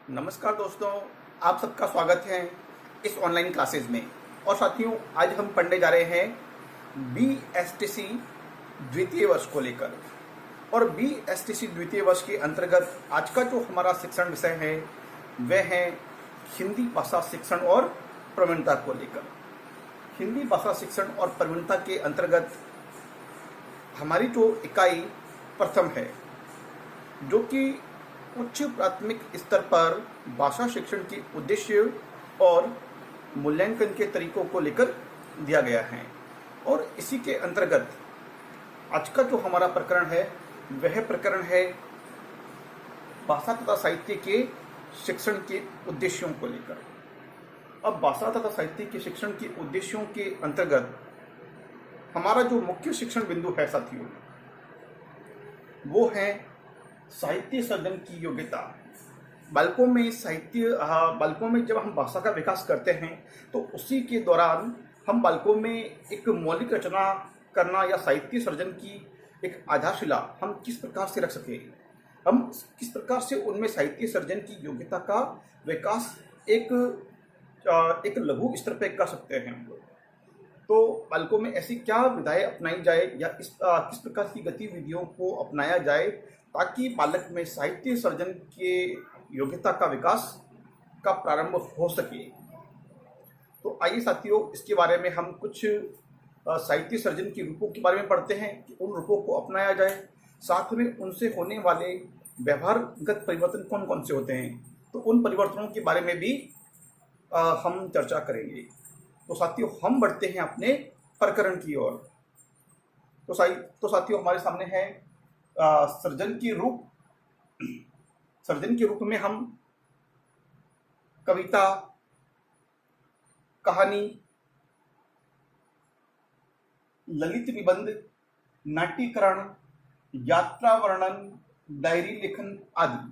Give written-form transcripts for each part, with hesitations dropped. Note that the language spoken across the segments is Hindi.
नमस्कार दोस्तों, आप सबका स्वागत है इस ऑनलाइन क्लासेस में। और साथियों, आज हम पढ़ने जा रहे हैं BSTC द्वितीय वर्ष को लेकर। और BSTC द्वितीय वर्ष के अंतर्गत आज का जो हमारा शिक्षण विषय है वह है हिंदी भाषा शिक्षण और प्रवीणता को लेकर। हिंदी भाषा शिक्षण और प्रवीणता के अंतर्गत हमारी जो इकाई प्रथम है, जो कि उच्च प्राथमिक स्तर पर भाषा शिक्षण के उद्देश्य और मूल्यांकन के तरीकों को लेकर दिया गया है। और इसी के अंतर्गत आज का जो हमारा प्रकरण है वह प्रकरण है भाषा तथा साहित्य के शिक्षण के उद्देश्यों को लेकर। अब भाषा तथा साहित्य के शिक्षण के उद्देश्यों के अंतर्गत हमारा जो मुख्य शिक्षण बिंदु है साथियों, वो है साहित्य सर्जन की योग्यता। बालकों में जब हम भाषा का विकास करते हैं तो उसी के दौरान हम बालकों में एक मौलिक रचना करना या साहित्य सर्जन की एक आधारशिला हम किस प्रकार से रख सकें, हम किस प्रकार से उनमें साहित्य सर्जन की योग्यता का विकास एक लघु स्तर पर कर सकते हैं हम लोग। तो बालकों में ऐसी क्या विधाएं अपनाई जाए या किस प्रकार की गतिविधियों को अपनाया जाए ताकि बालक में साहित्य सर्जन के योग्यता का विकास का प्रारंभ हो सके। तो आइए साथियों, इसके बारे में हम कुछ साहित्य सर्जन के रूपों के बारे में पढ़ते हैं कि उन रूपों को अपनाया जाए, साथ में उनसे होने वाले व्यवहारगत परिवर्तन कौन कौन से होते हैं, तो उन परिवर्तनों के बारे में भी हम चर्चा करेंगे। तो साथियों, हम बढ़ते हैं अपने प्रकरण की ओर। तो साथियों, हमारे सामने है सर्जन के रूप में हम कविता, कहानी, ललित निबंध, नाट्यकरण, यात्रा वर्णन, डायरी लेखन आदि।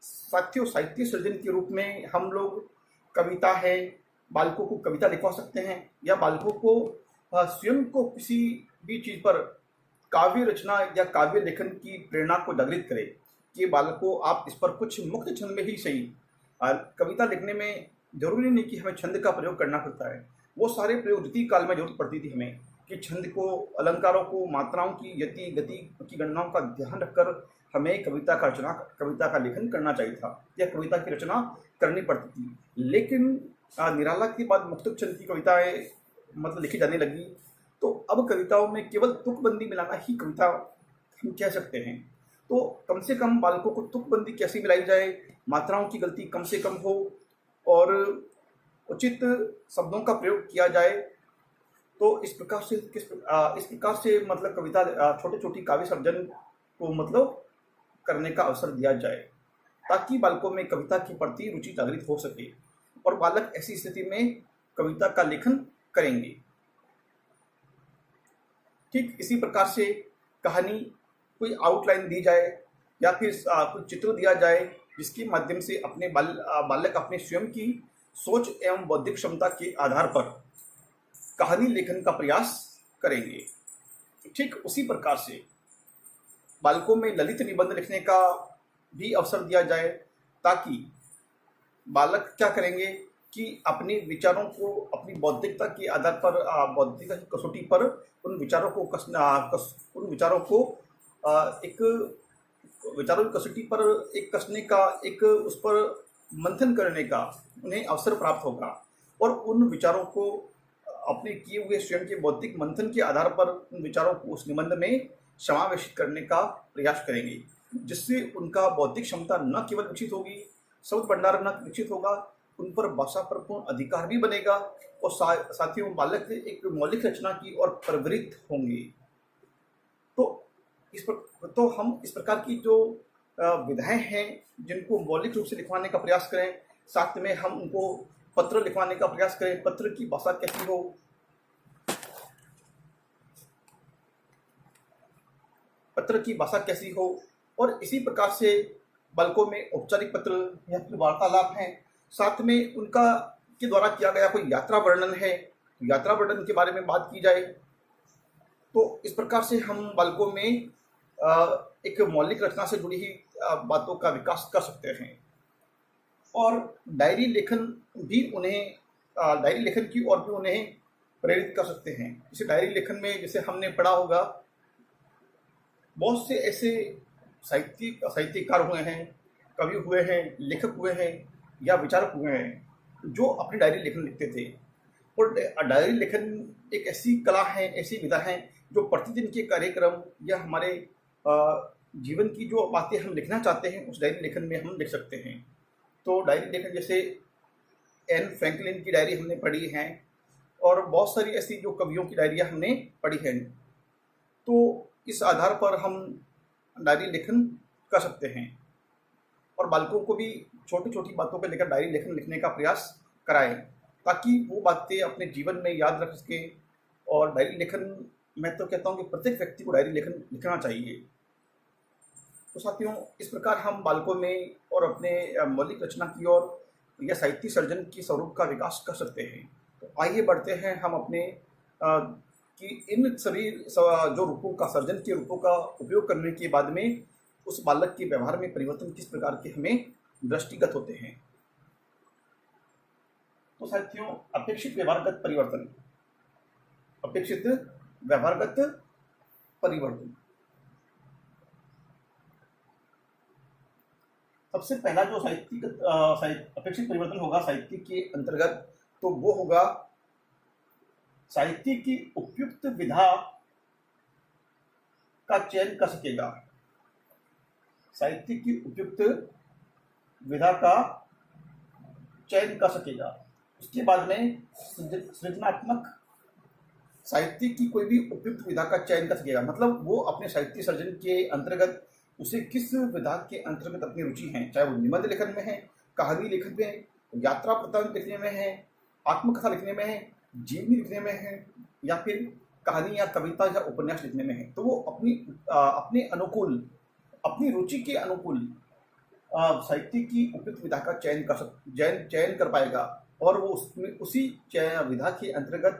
साथियों, साहित्य सर्जन के रूप में हम लोग कविता है, बालकों को कविता लिखवा सकते हैं या बालकों को स्वयं को किसी भी चीज पर काव्य रचना या काव्य लेखन की प्रेरणा को जागृत करें कि बालकों, आप इस पर कुछ मुक्त छंद में ही सही। कविता लिखने में जरूरी नहीं कि हमें छंद का प्रयोग करना पड़ता है, वो सारे प्रयोग द्वितीय काल में जरूरत पड़ती थी हमें कि छंद को, अलंकारों को, मात्राओं की यति गति की गणनाओं का ध्यान रखकर हमें कविता का लेखन करना चाहिए था या कविता की रचना करनी पड़ती थी। लेकिन निराला के बाद मुक्त छंद की कविताएं लिखी जाने लगी, तो अब कविताओं में केवल तुकबंदी मिलाना ही कविता हम कह सकते हैं। तो कम से कम बालकों को तुकबंदी कैसे मिलाई जाए, मात्राओं की गलती कम से कम हो और उचित शब्दों का प्रयोग किया जाए। तो इस प्रकार से कविता, छोटे छोटी काव्य सर्जन को करने का अवसर दिया जाए ताकि बालकों में कविता के प्रति रुचि जागृत हो सके और बालक ऐसी स्थिति में कविता का लेखन करेंगे। ठीक इसी प्रकार से कहानी, कोई आउटलाइन दी जाए या फिर कुछ चित्र दिया जाए जिसके माध्यम से बालक अपने स्वयं की सोच एवं बौद्धिक क्षमता के आधार पर कहानी लेखन का प्रयास करेंगे। ठीक उसी प्रकार से बालकों में ललित निबंध लिखने का भी अवसर दिया जाए ताकि बालक क्या करेंगे कि अपने विचारों को अपनी बौद्धिकता के आधार पर, बौद्धिकता की कसौटी पर उन विचारों की कसौटी पर एक कसने का, एक उस पर मंथन करने का उन्हें अवसर प्राप्त होगा और उन विचारों को अपने किए हुए स्वयं के बौद्धिक मंथन के आधार पर उन विचारों को उस निबंध में समावेशित करने का प्रयास करेंगे, जिससे उनका बौद्धिक क्षमता न केवल विकसित होगी, शब्द भंडार न विकसित होगा, उन पर भाषा पर पूर्ण अधिकार भी बनेगा और साथियों, बालक एक मौलिक रचना की ओर प्रवृत्त होंगे। तो हम इस प्रकार की जो विधाएं हैं जिनको मौलिक रूप से लिखवाने का प्रयास करें, साथ में हम उनको पत्र लिखवाने का प्रयास करें। पत्र की भाषा कैसी हो, और इसी प्रकार से बालकों में औपचारिक पत्र या फिर वार्तालाप हैं, साथ में उनका के द्वारा किया गया कोई यात्रा वर्णन है, यात्रा वर्णन के बारे में बात की जाए। तो इस प्रकार से हम बालकों में एक मौलिक रचना से जुड़ी ही बातों का विकास कर सकते हैं। और डायरी लेखन भी उन्हें डायरी लेखन की ओर भी उन्हें प्रेरित कर सकते हैं। जैसे डायरी लेखन में जैसे हमने पढ़ा होगा, बहुत से ऐसे साहित्यकार हुए हैं, कवि हुए हैं, लेखक हुए हैं या विचारक हुए हैं जो अपनी डायरी लेखन लिखते थे। और डायरी लेखन एक ऐसी कला है, ऐसी विधा है जो प्रतिदिन के कार्यक्रम या हमारे जीवन की जो बातें हम लिखना चाहते हैं उस डायरी लेखन में हम लिख सकते हैं। तो डायरी लेखन जैसे एन फ्रैंकलिन की डायरी हमने पढ़ी है और बहुत सारी ऐसी जो कवियों की डायरियाँ हमने पढ़ी हैं। तो इस आधार पर हम डायरी लेखन कर सकते हैं और बालकों को भी छोटी छोटी बातों पर लेकर डायरी लेखन लिखने का प्रयास कराएं ताकि वो बातें अपने जीवन में याद रख सकें। और डायरी लेखन, मैं तो कहता हूँ कि प्रत्येक व्यक्ति को डायरी लेखन लिखना चाहिए। तो साथियों, इस प्रकार हम बालकों में और अपने मौलिक रचना की ओर या साहित्य सर्जन की स्वरूप का विकास कर सकते हैं। तो आइए बढ़ते हैं हम अपने कि इन सभी जो रूपों का सर्जन के रूपों का उपयोग करने के बाद में उस बालक के व्यवहार में परिवर्तन किस प्रकार के हमें दृष्टिगत होते हैं। तो साथियों, अपेक्षित व्यवहारगत परिवर्तन, अपेक्षित व्यवहारगत परिवर्तन, सबसे पहला जो अपेक्षित परिवर्तन होगा साहित्य के अंतर्गत, तो वो होगा साहित्य की उपयुक्त विधा का चयन कर सकेगा। साहित्य की उपयुक्त विधा का चयन कर सकेगा। उसके बाद में सृजनात्मक साहित्य की कोई भी उपयुक्त विधा का चयन कर सकेगा, मतलब वो अपने साहित्य सर्जन के अंतर्गत उसे किस विधा के अंतर्गत अपनी रुचि है, चाहे वो निबंध लेखन में है, कहानी लेखन में है, यात्रा वृत्तांत लिखने में है, आत्मकथा लिखने में है, जीवनी लिखने में है, या फिर कहानी या कविता या उपन्यास लिखने में है। तो वो अपने अनुकूल, अपनी रुचि के अनुकूल साहित्य की उपयुक्त विधा का चयन कर पाएगा और वो उसमें उसी विधा के अंतर्गत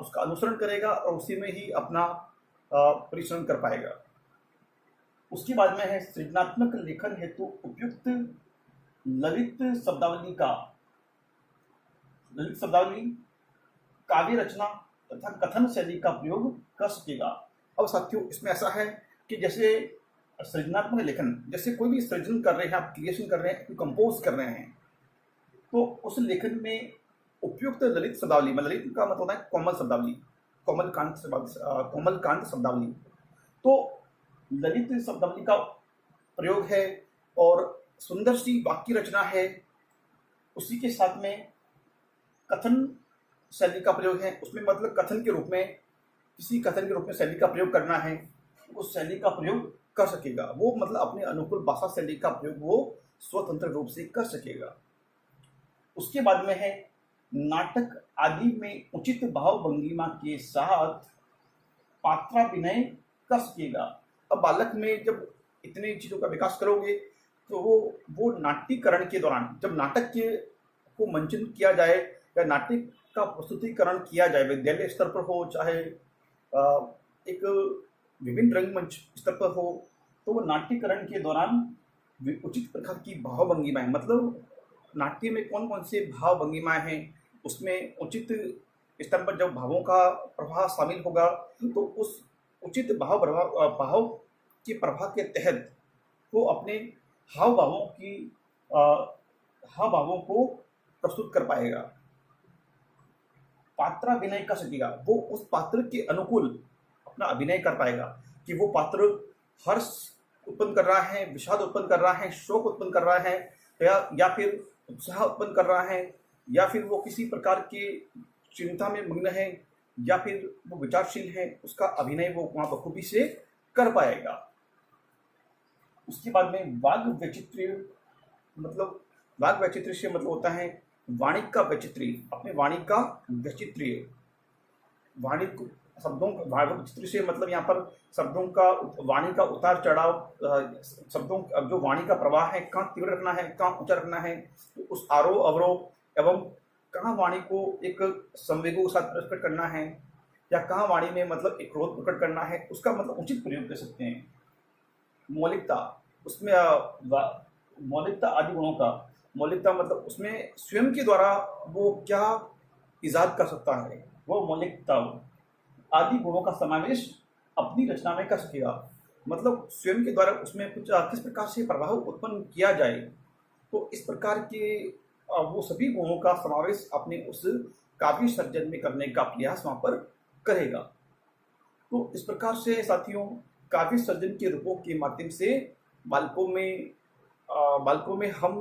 उसका अनुसरण करेगा और उसी में ही अपना परिश्रम कर पाएगा। उसके बाद में है सृजनात्मक लेखन हेतु उपयुक्त ललित शब्दावली, काव्य रचना तथा कथन शैली का प्रयोग कर सकेगा। अब साथियों, इसमें ऐसा है कि जैसे सृजनात्मक लेखन, जैसे कोई भी सृजन कर रहे हैं, आप क्रिएशन कर रहे हैं, कंपोज कर रहे हैं, तो उस लेखन में उपयुक्त ललित शब्दावली, ललित का मतलब होता है कोमल शब्दावली, कोमलकांत शब्दावली, तो ललित शब्दावली का प्रयोग है और सुंदर सी वाक्य रचना है। उसी के साथ में कथन शैली का प्रयोग है, उसमें मतलब कथन के रूप में, किसी कथन के रूप में शैली का प्रयोग करना है, उस शैली का प्रयोग कर सकेगा। वो मतलब अपने अनुकूल भाषा शैली का प्रयोग वो स्वतंत्र रूप से कर सकेगा। उसके बाद में है नाटक आदि में उचित भाव भंगिमा के साथ पात्राभिनय कर सकेगा। अब बालक में जब इतनी चीज़ों का विकास करोगे तो वो नाट्यकरण के दौरान, जब नाटक को मंचन किया जाए या नाटक का प्रस्तुतिकरण किया जाए, विद्यालय स्तर पर हो चाहे एक विभिन्न रंगमंच स्तर पर हो, तो वो नाट्यकरण के दौरान उचित प्रकार की भाव भंगिमाएं, मतलब नाट्य में कौन कौन से भाव भंगिमाएं हैं, उसमें उचित स्तर पर जब भावों का प्रभाव शामिल होगा तो उस उचित भाव के प्रभाव के तहत वो अपने हाव भावों को प्रस्तुत कर पाएगा। पात्राभिनय कर सकेगा, वो उस पात्र के अनुकूल अपना अभिनय कर पाएगा कि वो पात्र हर्ष उत्पन्न कर रहा है, विषाद उत्पन्न कर रहा है, शोक उत्पन्न कर रहा है, या फिर उत्साह उत्पन्न कर रहा है, या फिर वो किसी प्रकार की चिंता में मग्न है, या फिर वो विचारशील है, उसका अभिनय वो वहाँ बखूबी से कर पाएगा। उसके बाद में वाग वैचित्र्य, मतलब वाग वैचित्र्य से मतलब होता है वाणी का वैचित्र्य, अपने वाणी का वैचित्र्य, वाणी शब्दों वाग वैचित्र्य से मतलब यहाँ पर शब्दों का, वाणी का उतार चढ़ाव, शब्दों जो वाणी का प्रवाह है, कहाँ तीव्र रखना है, कहाँ ऊंचा रखना है, तो उस आरोह अवरोह एवं कहाँ वाणी को एक संवेगों के साथ प्रकट करना है या कहाँ वाणी में मतलब एक क्रोध प्रकट करना है, उसका मतलब उचित प्रयोग कर सकते हैं। मौलिकता, उसमें मौलिकता आदि गुणों का, मौलिकता मतलब उसमें स्वयं के द्वारा वो क्या इजाद कर सकता है, वो मौलिकता आदि गुणों का समावेश अपनी रचना में कर सकेगा। मतलब स्वयं के द्वारा उसमें कुछ किस प्रकार से प्रभाव उत्पन्न किया जाए, तो इस प्रकार के वो सभी गुणों का समावेश अपने उस काव्य सर्जन में करने का प्रयास वहाँ पर करेगा। तो इस प्रकार से साथियों, काव्य सर्जन के रूपों के माध्यम से बालकों में हम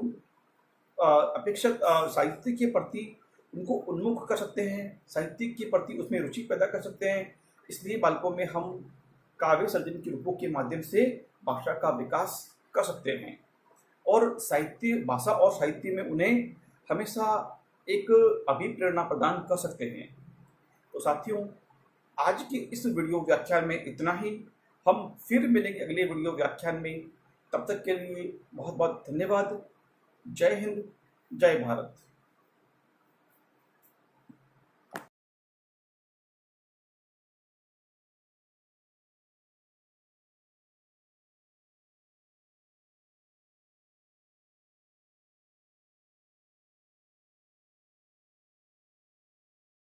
अपेक्षित साहित्य के प्रति उनको उन्मुख कर सकते हैं, साहित्य के प्रति उसमें रुचि पैदा कर सकते हैं। इसलिए बालकों में हम काव्य सर्जन के रूपों के माध्यम से भाषा का विकास कर सकते हैं और भाषा और साहित्य में उन्हें हमेशा एक अभिप्रेरणा प्रदान कर सकते हैं। तो साथियों, आज के इस वीडियो व्याख्यान में इतना ही। हम फिर मिलेंगे अगले वीडियो व्याख्यान में। तब तक के लिए बहुत बहुत धन्यवाद। जय हिंद, जय भारत।